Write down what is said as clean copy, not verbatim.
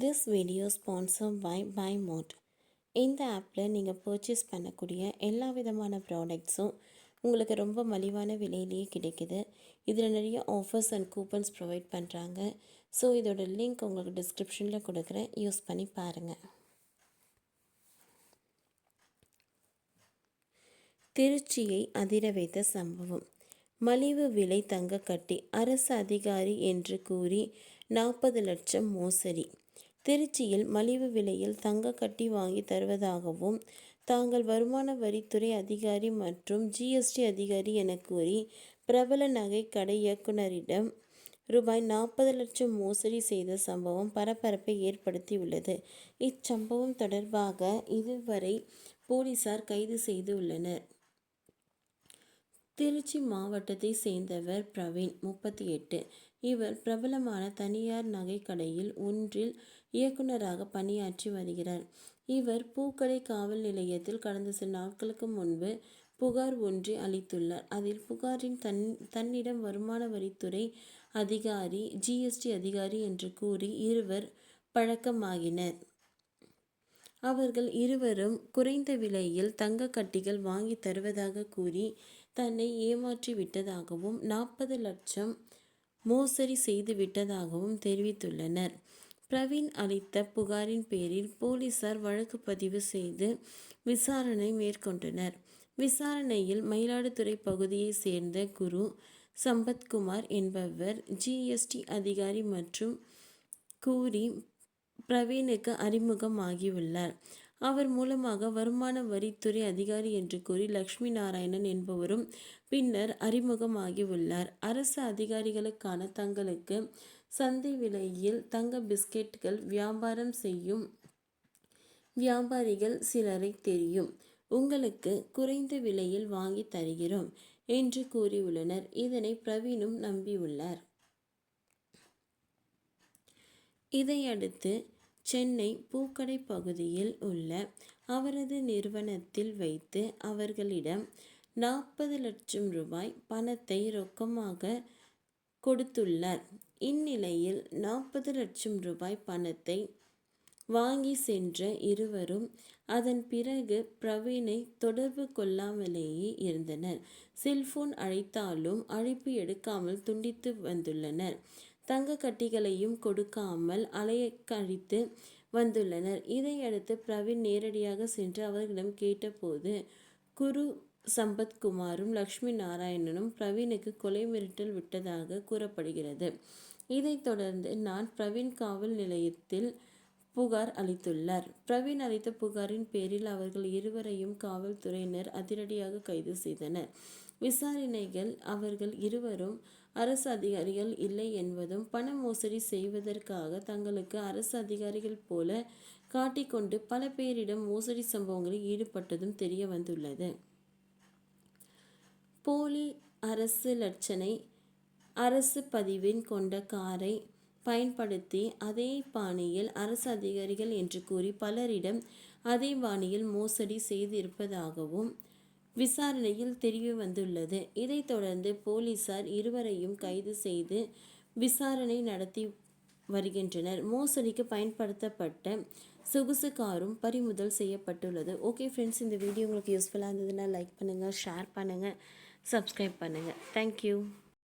This video sponsored by BuyMode. இந்த ஆப்பில் நீங்கள் பர்ச்சேஸ் பண்ணக்கூடிய எல்லா விதமான ப்ராடக்ட்ஸும் உங்களுக்கு ரொம்ப மலிவான விலையிலேயே கிடைக்குது. இதில் நிறைய ஆஃபர்ஸ் அண்ட் கூப்பன்ஸ் ப்ரொவைட் பண்ணுறாங்க. ஸோ இதோட லிங்க் உங்களுக்கு டிஸ்கிரிப்ஷனில் கொடுக்குறேன், யூஸ் பண்ணி பாருங்கள். திருச்சியை அதிர வைத்த சம்பவம். மலிவு விலை தங்க கட்டி அரசு அதிகாரி என்று கூறி 40 லட்சம் மோசடி. திருச்சியில் மலிவு விலையில் தங்க கட்டி வாங்கி தருவதாகவும் தாங்கள் வருமான வரித்துறை அதிகாரி மற்றும் ஜிஎஸ்டி அதிகாரி என கூறி பிரபல நகை கடை இயக்குநரிடம் ரூபாய் 40 லட்சம் மோசடி செய்த சம்பவம் பரபரப்பை ஏற்படுத்தியுள்ளது. இச்சம்பவம் தொடர்பாக இதுவரை போலீசார் கைது செய்துள்ளனர். திருச்சி மாவட்டத்தை சேர்ந்தவர் பிரவீன், 38. இவர் பிரபலமான தனியார் நகைக்கடையில் ஒன்றில் இயக்குநராக பணியாற்றி வருகிறார். இவர் பூக்கடை காவல் நிலையத்தில் கடந்த சில நாட்களுக்கு முன்பு புகார் ஒன்றை அளித்துள்ளார். அதில் புகாரின் தன்னிடம் வருமான வரித்துறை அதிகாரி, ஜிஎஸ்டி அதிகாரி என்று கூறி இருவர் பழக்கமாகினர். அவர்கள் இருவரும் குறைந்த விலையில் தங்க கட்டிகள் வாங்கி தருவதாக கூறி தன்னை ஏமாற்றி விட்டதாகவும் 40 லட்சம் மோசடி செய்து விட்டதாகவும் தெரிவித்துள்ளனர். பிரவீன் அளித்த புகாரின் பேரில் போலீசார் வழக்கு பதிவு செய்து விசாரணை மேற்கொண்டனர். விசாரணையில் மயிலாடுதுறை பகுதியை சேர்ந்த குரு சம்பத்குமார் என்பவர் ஜிஎஸ்டி அதிகாரி மற்றும் கூறி பிரவீனுக்கு அறிமுகமாகியுள்ளார். அவர் மூலமாக வருமான வரித்துறை அதிகாரி என்று கூறி லட்சுமி நாராயணன் என்பவரும் பின்னர் அறிமுகமாகியுள்ளார். அரசு அதிகாரிகளுக்கான தங்களுக்கு சந்தை விலையில் தங்க பிஸ்கெட்டுகள் வியாபாரம் செய்யும் வியாபாரிகள் சிலரை தெரியும். உங்களுக்கு குறைந்த விலையில் வாங்கி தருகிறோம் என்று கூறியுள்ளனர். இதனை பிரவீனும் நம்பியுள்ளார். இதையடுத்து சென்னை பூக்கடை பகுதியில் உள்ள அவரது நிறுவனத்தில் வைத்து அவர்களிடம் 40 லட்சம் ரூபாய் பணத்தை ரொக்கமாக கொடுத்துள்ளார். இந்நிலையில் 40 லட்சம் ரூபாய் பணத்தை வாங்கி சென்ற இருவரும் அதன் பிறகு பிரவீனை தொடர்பு கொள்ளாமலேயே இருந்தனர். செல்போன் அழைத்தாலும் அழைப்பு எடுக்காமல் துண்டித்து வந்துள்ளனர். தங்க கட்டிகளையும் கொடுக்காமல் அலைக்கழித்து வந்துள்ளனர். இதையடுத்து பிரவீன் நேரடியாக சென்று அவர்களிடம் கேட்டபோது குரு சம்பத்குமாரும் லட்சுமி நாராயணனும் பிரவீனுக்கு கொலை மிரட்டல் விட்டதாக கூறப்படுகிறது. இதைத் தொடர்ந்து நான் பிரவீன் காவல் நிலையத்தில் புகார் அளித்துள்ளார். பிரவீன் அளித்த புகாரின் பேரில் அவர்கள் இருவரையும் காவல்துறையினர் அதிரடியாக கைது செய்தனர். விசாரணைகள் அவர்கள் இருவரும் அரசு அதிகாரிகள் இல்லை என்பதும் பண மோசடி செய்வதற்காக தங்களுக்கு அரசு அதிகாரிகள் போல காட்டிக்கொண்டு பல பேரிடம் மோசடி சம்பவங்களில் ஈடுபட்டதும் தெரிய வந்துள்ளது. போலி அரசு லட்சணை அரசு பதிவெண் கொண்ட காரை பயன்படுத்தி அதே பாணியில் அரசு அதிகாரிகள் என்று கூறி பலரிடம் அதே பாணியில் மோசடி செய்திருப்பதாகவும் விசாரணையில் தெரிய வந்துள்ளது. இதைத் தொடர்ந்து போலீசார் இருவரையும் கைது செய்து விசாரணை நடத்தி வருகின்றனர். மோசடிக்கு பயன்படுத்தப்பட்ட சொகுசு காரும் பறிமுதல் செய்யப்பட்டுள்ளது. ஓகே ஃப்ரெண்ட்ஸ், இந்த வீடியோ உங்களுக்கு யூஸ்ஃபுல்லாக இருந்ததுன்னா லைக் பண்ணுங்கள், ஷேர் பண்ணுங்கள், சப்ஸ்கிரைப் பண்ணுங்கள். தேங்க்யூ.